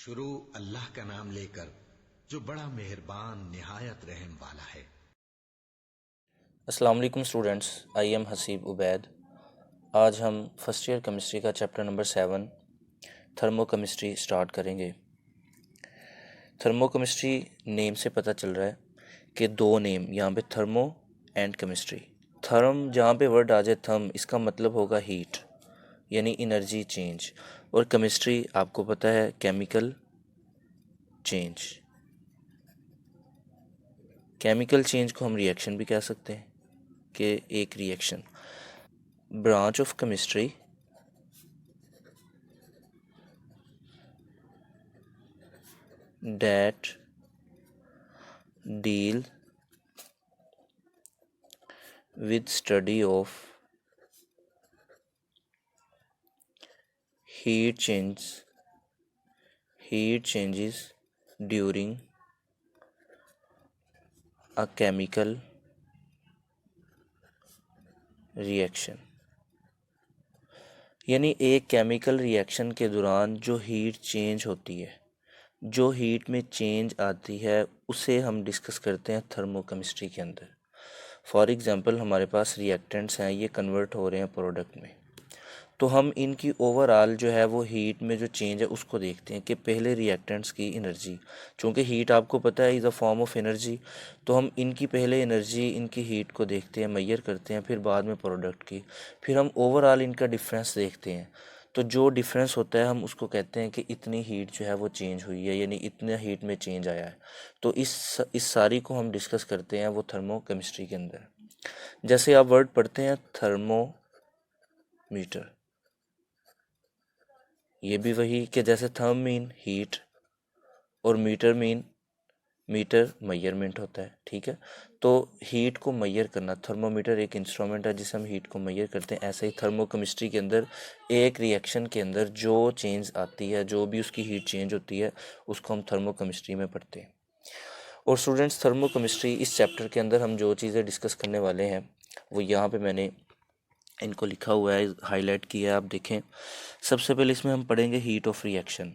शुरू अल्लाह का नाम लेकर जो बड़ा मेहरबान निहायत रहम वाला है। अस्सलाम वालेकुम students, I am Haseeb Ubaid. आज हम फर्स्ट ईयर केमिस्ट्री का चैप्टर नंबर 7 थर्मोकेमिस्ट्री स्टार्ट करेंगे। थर्मोकेमिस्ट्री नेम से पता चल रहा है कि दो नेम यहाँ पे थर्मो एंड केमिस्ट्री। थर्म जहाँ पे वर्ड आ जाए थर्म, इसका मतलब होगा हीट यानी एनर्जी चेंज, और केमिस्ट्री आपको पता है केमिकल चेंज। केमिकल चेंज को हम रिएक्शन भी कह सकते हैं कि एक reaction. Branch of chemistry that deal with study of heat changes during a chemical reaction। यानी एक केमिकल रिएक्शन के दौरान जो हीट चेंज होती है, जो हीट में चेंज आती है, उसे हम डिस्कस करते हैं थर्मोकेमिस्ट्री के अंदर। फॉर एग्जांपल हमारे पास रिएक्टेंट्स हैं, ये कन्वर्ट हो रहे हैं प्रोडक्ट में, तो हम इनकी ओवरऑल जो है वो हीट में जो चेंज है उसको देखते हैं कि पहले रिएक्टेंट्स की एनर्जी, चूँकि हीट आपको पता है is a form of energy, तो हम इनकी पहले एनर्जी, इनकी हीट को देखते हैं, मेजर करते हैं, फिर बाद में प्रोडक्ट की, फिर हम ओवरऑल इनका डिफरेंस देखते हैं। तो जो डिफरेंस होता है हम उसको कहते हैं कि इतनी हीट जो है वो चेंज हुई है, यानी इतने हीट में चेंज आया है। तो इस सारी को हम डिस्कस करते हैं वो थर्मोकेमिस्ट्री के अंदर। जैसे आप वर्ड पढ़ते हैं थर्मोमीटर, ये भी वही कि जैसे थर्म मीन हीट और मीटर मेजरमेंट होता है, ठीक है। तो हीट को मेजर करना, थर्मोमीटर एक इंस्ट्रूमेंट है जिससे हम हीट को मेजर करते हैं। ऐसे ही थर्मोकेमिस्ट्री के अंदर एक रिएक्शन के अंदर जो चेंज आती है, जो भी उसकी हीट चेंज होती है, उसको हम थर्मोकेमिस्ट्री में पढ़ते हैं। और स्टूडेंट्स, थर्मोकेमिस्ट्री इस चैप्टर के अंदर हम जो चीज़ें डिस्कस करने वाले हैं वो यहाँ पे मैंने इनको लिखा हुआ है, हाईलाइट किया है, आप देखें। सबसे पहले इसमें हम पढ़ेंगे heat of reaction,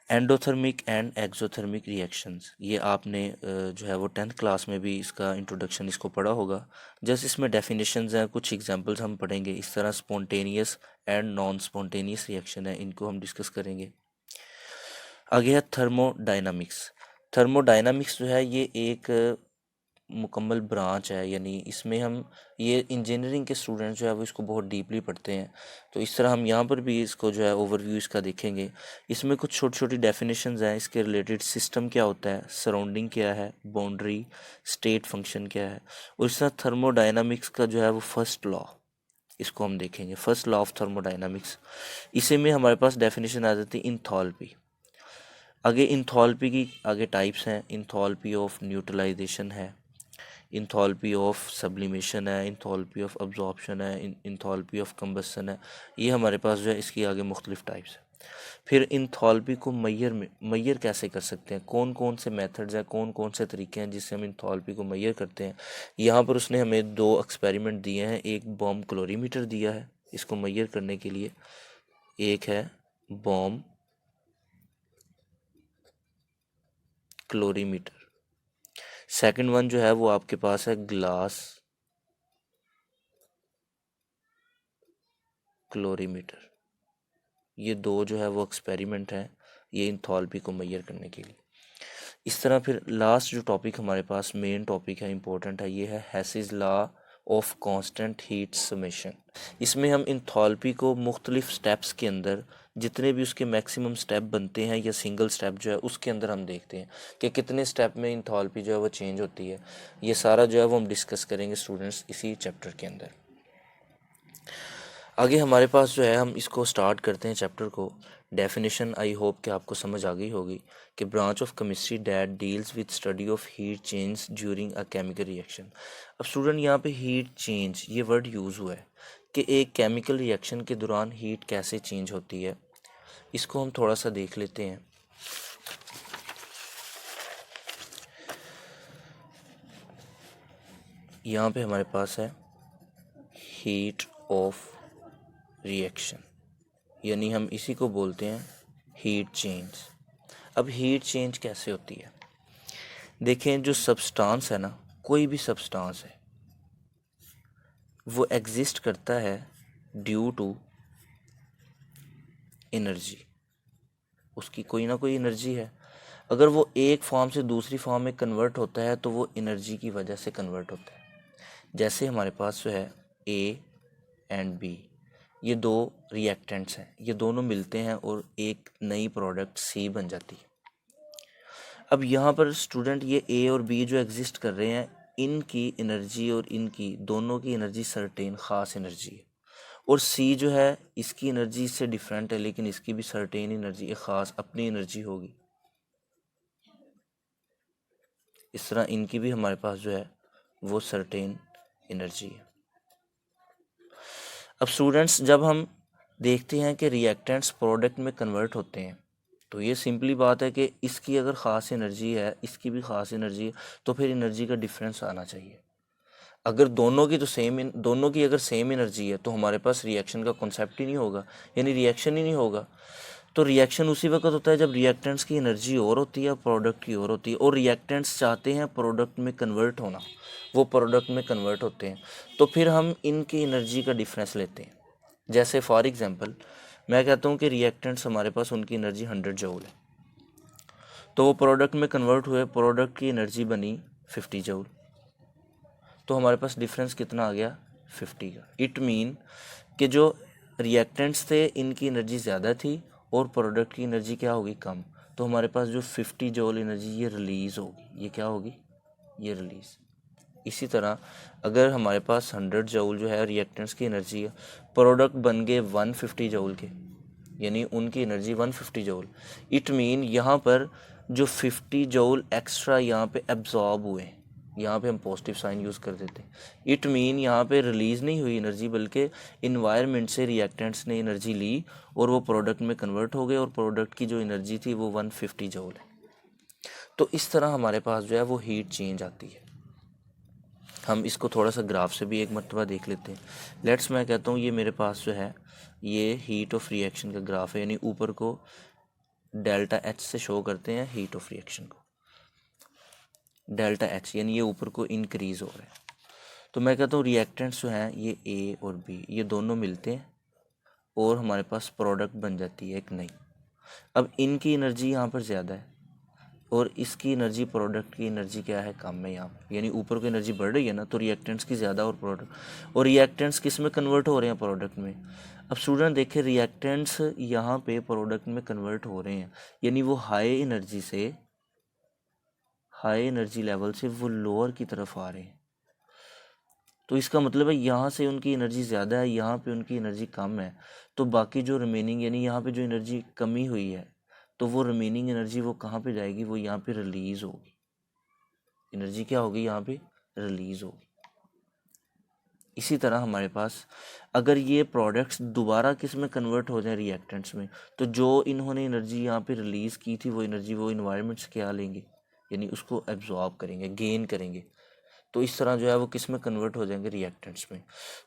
endothermic and exothermic reactions. ये आपने जो है वो 10th क्लास में भी इसका इंट्रोडक्शन इसको पढ़ा होगा। जैसे इसमें डेफिनेशंस हैं, कुछ एग्जांपल्स हम पढ़ेंगे। इस तरह spontaneous and non spontaneous reaction है, इनको हम डिस्कस करेंगे। आगे है थर्मोडायनामिक्स। थर्मोडायनामिक्स जो है ये एक मुकम्मल ब्रांच है, यानी इसमें हम, ये इंजीनियरिंग के स्टूडेंट्स जो है वो इसको बहुत डीपली पढ़ते हैं। तो इस तरह हम यहाँ पर भी इसको जो है ओवरव्यू इसका देखेंगे। इसमें कुछ छोटी छोटी डेफिनेशंस हैं इसके रिलेटेड। सिस्टम क्या होता है, सराउंडिंग क्या है, बाउंड्री, स्टेट फंक्शन क्या है। और इस तरह थर्मोडायनामिक्स का जो है वो फर्स्ट लॉ, इसको हम देखेंगे, फर्स्ट लॉ ऑफ थर्मोडायनामिक्स। इसी में हमारे पास डेफिनेशन आ जाती है इंथॉल्पी। आगे इंथॉल्पी की आगे टाइप्स हैं, इंथॉल्पी ऑफ न्यूट्रलाइजेशन है, इंथॉल्पी ऑफ सब्लिमेशन है, इंथॉल्पी ऑफ अब्जॉर्प्शन है, इंथॉल्पी ऑफ कंबसन है। ये हमारे पास जो है इसकी आगे मुख्तलिफ टाइप्स है। फिर इंथॉल्पी को मैयर कैसे कर सकते हैं, कौन कौन से मेथड्स हैं, कौन कौन से तरीके हैं जिससे हम इंथॉल्पी को मैयर करते हैं। यहाँ पर उसने हमें दो एक्सपेरिमेंट दिए हैं। एक बॉम्ब क्लोरीमीटर दिया है इसको मैयर करने के लिए, एक है बॉम्ब क्लोरीमीटर। सेकंड वन जो है वो आपके पास है ग्लास क्लोरीमीटर। ये दो जो है वो एक्सपेरिमेंट हैं, ये इंथॉल्पी को मैयर करने के लिए। इस तरह फिर लास्ट जो टॉपिक हमारे पास मेन टॉपिक है, इंपॉर्टेंट है, ये है Hess's law of constant heat summation. इसमें हम इंथॉल्पी को मुख्तलिफ स्टेप्स के अंदर, जितने भी उसके मैक्सिमम स्टेप बनते हैं या सिंगल स्टेप जो है उसके अंदर हम देखते हैं कि कितने स्टेप में इंथॉल्पी जो है वो चेंज होती है। ये सारा जो है वो हम डिस्कस करेंगे स्टूडेंट्स इसी चैप्टर के अंदर। आगे हमारे पास जो है, हम इसको स्टार्ट करते हैं चैप्टर को। डेफिनेशन आई होप कि आपको समझ आ गई होगी कि branch of chemistry that deals with study of heat change during a chemical reaction. अब स्टूडेंट यहाँ पे हीट चेंज ये वर्ड यूज़ हुआ है कि एक केमिकल रिएक्शन के दौरान हीट कैसे चेंज होती है, इसको हम थोड़ा सा देख लेते हैं। यहाँ पे हमारे पास है हीट ऑफ रिएक्शन, यानी हम इसी को बोलते हैं हीट चेंज। अब हीट चेंज कैसे होती है? देखें, जो सब्सटेंस है ना, कोई भी सब्सटेंस है, वो एग्जिस्ट करता है ड्यू टू एनर्जी। उसकी कोई ना कोई एनर्जी है। अगर वो एक फॉर्म से दूसरी फॉर्म में कन्वर्ट होता है तो वो एनर्जी की वजह से कन्वर्ट होता है। जैसे हमारे पास जो है ए एंड बी, ये दो रिएक्टेंट्स हैं, ये दोनों मिलते हैं और एक नई प्रोडक्ट सी बन जाती है। अब यहाँ पर स्टूडेंट, ये ए और बी जो एग्जिस्ट कर रहे हैं, इनकी एनर्जी और इनकी दोनों की एनर्जी सर्टेन ख़ास एनर्जी है। और सी जो है, इसकी एनर्जी इससे डिफरेंट है, लेकिन इसकी भी सर्टेन एनर्जी, एक ख़ास अपनी एनर्जी होगी। इस तरह इनकी भी हमारे पास जो है वो सर्टेन एनर्जी है। अब स्टूडेंट्स, जब हम देखते हैं कि रिएक्टेंट्स प्रोडक्ट में कन्वर्ट होते हैं, तो ये सिंपली बात है कि इसकी अगर ख़ास एनर्जी है, इसकी भी ख़ास एनर्जी है, तो फिर एनर्जी का डिफरेंस आना चाहिए। अगर दोनों की दोनों की अगर सेम एनर्जी है तो हमारे पास रिएक्शन का कॉन्सेप्ट ही नहीं होगा, यानी रिएक्शन ही नहीं होगा। तो रिएक्शन उसी वक्त होता है जब रिएक्टेंट्स की एनर्जी और होती है, प्रोडक्ट की और होती है, और रिएक्टेंट्स चाहते हैं प्रोडक्ट में कन्वर्ट होना, वो प्रोडक्ट में कन्वर्ट होते हैं, तो फिर हम इनकी एनर्जी का डिफरेंस लेते हैं। जैसे फॉर एग्जांपल मैं कहता हूँ कि रिएक्टेंट्स हमारे पास, उनकी एनर्जी 100 जूल है, तो वो प्रोडक्ट में कन्वर्ट हुए, प्रोडक्ट की एनर्जी बनी 50 जूल, तो हमारे पास डिफरेंस कितना आ गया? 50 का। इट मीन कि जो रिएक्टेंट्स थे इनकी एनर्जी ज़्यादा थी और प्रोडक्ट की एनर्जी क्या होगी? कम। तो हमारे पास जो 50 जूल एनर्जी ये रिलीज़ होगी, ये क्या होगी? ये रिलीज़। इसी तरह अगर हमारे पास 100 जूल जो है रिएक्टेंट्स की एनर्जी है, प्रोडक्ट बन गए 150 जूल के, यानी उनकी एनर्जी 150 जूल। इट मीन यहाँ पर जो 50 जूल एक्स्ट्रा यहाँ पे एब्जॉर्ब हुए, यहाँ पे हम पॉजिटिव साइन यूज़ कर देते हैं। इट मीन यहाँ पे रिलीज़ नहीं हुई एनर्जी, बल्कि इन्वायरमेंट से रिएक्टेंट्स ने एनर्जी ली और वो प्रोडक्ट में कन्वर्ट हो गए, और प्रोडक्ट की जो एनर्जी थी वो 150 जूल है। तो इस तरह हमारे पास जो है वो हीट चेंज आती है। हम इसको थोड़ा सा ग्राफ से भी एक मरतबा देख लेते हैं। लेट्स, मैं कहता हूँ ये मेरे पास जो है ये हीट ऑफ रिएक्शन का ग्राफ है, यानी ऊपर को डेल्टा एच से शो करते हैं हीट ऑफ रिएक्शन को, डेल्टा एच, यानी ये ऊपर को इंक्रीज़ हो रहा है। तो मैं कहता हूँ रिएक्टेंट्स जो हैं ये ए और बी, ये दोनों मिलते हैं और हमारे पास प्रोडक्ट बन जाती है एक नई। अब इनकी एनर्जी यहाँ पर ज़्यादा है और इसकी एनर्जी, प्रोडक्ट की एनर्जी क्या है? कम है यहाँ पर, यानी ऊपर को एनर्जी बढ़ रही है ना, तो रिएक्टेंट्स की ज़्यादा और प्रोडक्ट, और रिएक्टेंट्स किस में कन्वर्ट हो रहे हैं? प्रोडक्ट में। अब स्टूडेंट देखें, रिएक्टेंट्स यहाँ पे प्रोडक्ट में कन्वर्ट हो रहे हैं, यानी वो हाई एनर्जी से, हाई एनर्जी लेवल से वो लोअर की तरफ आ रहे हैं। तो इसका मतलब है यहाँ से उनकी एनर्जी ज़्यादा है, यहाँ पे उनकी एनर्जी कम है, तो बाकी जो रिमेनिंग, यानी यहाँ पे जो एनर्जी कमी हुई है, तो वो रिमेनिंग एनर्जी वो कहाँ पे जाएगी? वो यहाँ पे रिलीज़ होगी। एनर्जी क्या होगी? यहाँ पे रिलीज़ होगी। इसी तरह हमारे पास अगर ये प्रोडक्ट्स दोबारा किस में कन्वर्ट हो जाए? रिएक्टेंट्स में, तो जो इन्होंने एनर्जी यहाँ पे रिलीज़ की थी वो एनर्जी वो इन्वायरमेंट से क्या लेंगे? यानी उसको एब्जॉर्ब करेंगे, गेन करेंगे। तो इस तरह जो है वो किस में कन्वर्ट हो जाएंगे? रिएक्टेंट्स में।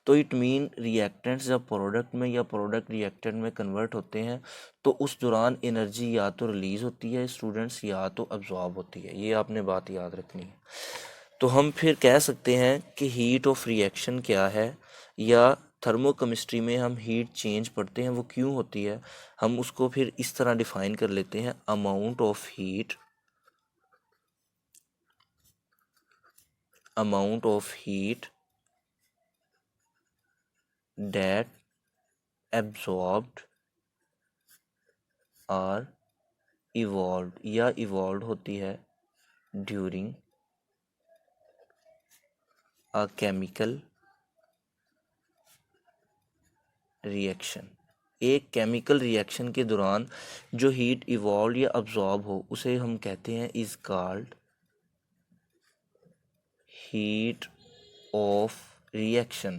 तो इट मीन रिएक्टेंट्स जब प्रोडक्ट में या प्रोडक्ट रिएक्टेंट में कन्वर्ट होते हैं तो उस दौरान एनर्जी या तो रिलीज़ होती है स्टूडेंट्स, या तो एब्जॉर्ब होती है। ये आपने बात याद रखनी है। तो हम फिर कह सकते हैं कि हीट ऑफ रिएक्शन क्या है, या थर्मोकेमिस्ट्री में हम हीट चेंज पढ़ते हैं वो क्यों होती है, हम उसको फिर इस तरह डिफाइन कर लेते हैं, amount of heat, amount of heat that absorbed or evolved, या evolved होती है during a chemical reaction। एक केमिकल रिएक्शन के दौरान जो हीट इवॉल्व या अब्जॉर्ब हो उसे हम कहते हैं is called heat of reaction,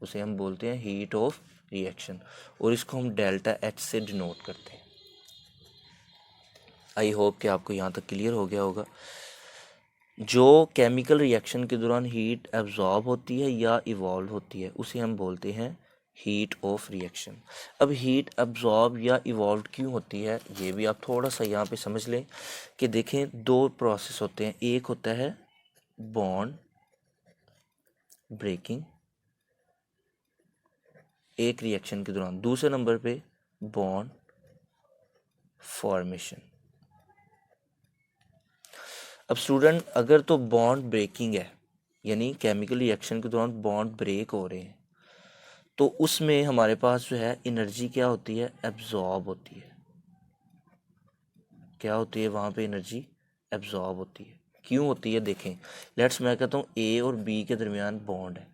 उसे हम बोलते हैं हीट ऑफ रिएक्शन, और इसको हम डेल्टा एच से डिनोट करते हैं। आई होप कि आपको यहाँ तक क्लियर हो गया होगा। जो केमिकल रिएक्शन के दौरान हीट एब्जॉर्ब होती है या इवॉल्व होती है उसे हम बोलते हैं हीट ऑफ रिएक्शन। अब हीट अब्जॉर्ब या इवॉल्व क्यों होती है, ये भी आप थोड़ा सा यहाँ पे समझ लें कि देखें दो प्रोसेस होते हैं, एक होता है बॉन्ड ब्रेकिंग एक रिएक्शन के दौरान, दूसरे नंबर पे बॉन्ड फॉर्मेशन। अब स्टूडेंट अगर तो बॉन्ड ब्रेकिंग है यानी केमिकल रिएक्शन के दौरान बॉन्ड ब्रेक हो रहे हैं, तो उसमें हमारे पास जो है एनर्जी क्या होती है, एब्जॉर्ब होती है। क्या होती है वहाँ पे, एनर्जी एब्जॉर्ब होती है। क्यों होती है देखें, लेट्स मैं कहता हूँ ए और बी के दरमियान बॉन्ड है,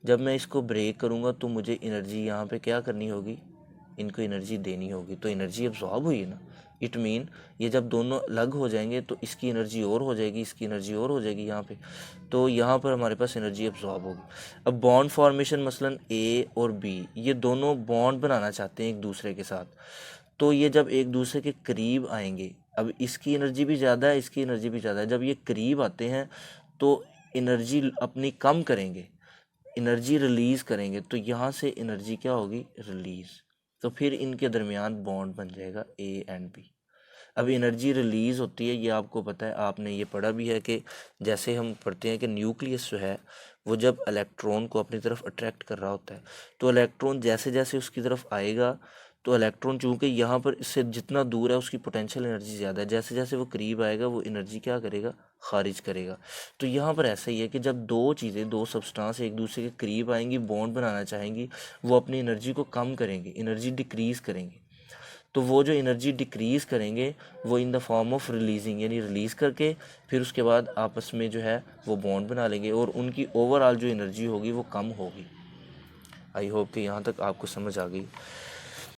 जब मैं इसको ब्रेक करूँगा तो मुझे एनर्जी यहाँ पे क्या करनी होगी, इनको एनर्जी देनी होगी, तो एनर्जी एब्जॉर्ब हुई है ना। इट मीन ये जब दोनों अलग हो जाएंगे तो इसकी एनर्जी और हो जाएगी, इसकी एनर्जी और हो जाएगी यहाँ पे, तो यहाँ पर हमारे पास एनर्जी एब्जॉर्ब होगी। अब बॉन्ड फॉर्मेशन मसलन ए और बी ये दोनों बॉन्ड बनाना चाहते हैं एक दूसरे के साथ, तो ये जब एक दूसरे के करीब आएंगे, अब इसकी एनर्जी भी ज़्यादा है, इसकी एनर्जी भी ज़्यादा है, जब ये करीब आते हैं तो एनर्जी अपनी कम करेंगे, एनर्जी रिलीज़ करेंगे, तो यहाँ से एनर्जी क्या होगी, रिलीज़, तो फिर इनके दरमियान बॉन्ड बन जाएगा ए एंड बी। अब एनर्जी रिलीज़ होती है, ये आपको पता है, आपने ये पढ़ा भी है कि जैसे हम पढ़ते हैं कि न्यूक्लियस जो है वो जब इलेक्ट्रॉन को अपनी तरफ अट्रैक्ट कर रहा होता है, तो इलेक्ट्रॉन जैसे जैसे उसकी तरफ आएगा, तो इलेक्ट्रॉन चूंकि यहाँ पर इससे जितना दूर है उसकी पोटेंशियल एनर्जी ज़्यादा है, जैसे जैसे वो करीब आएगा वो एनर्जी क्या करेगा, खारिज करेगा। तो यहाँ पर ऐसा ही है कि जब दो चीज़ें, दो सब्सटेंस एक दूसरे के करीब आएंगी, बॉन्ड बनाना चाहेंगी, वो अपनी एनर्जी को कम करेंगे, एनर्जी डिक्रीज़ करेंगे, तो वो जो एनर्जी डिक्रीज़ करेंगे वो in the form of releasing, यानी रिलीज़ करके फिर उसके बाद आपस में जो है वो बॉन्ड बना लेंगे और उनकी ओवरऑल जो एनर्जी होगी वो कम होगी। आई होप कि यहाँ तक आपको समझ आ गई।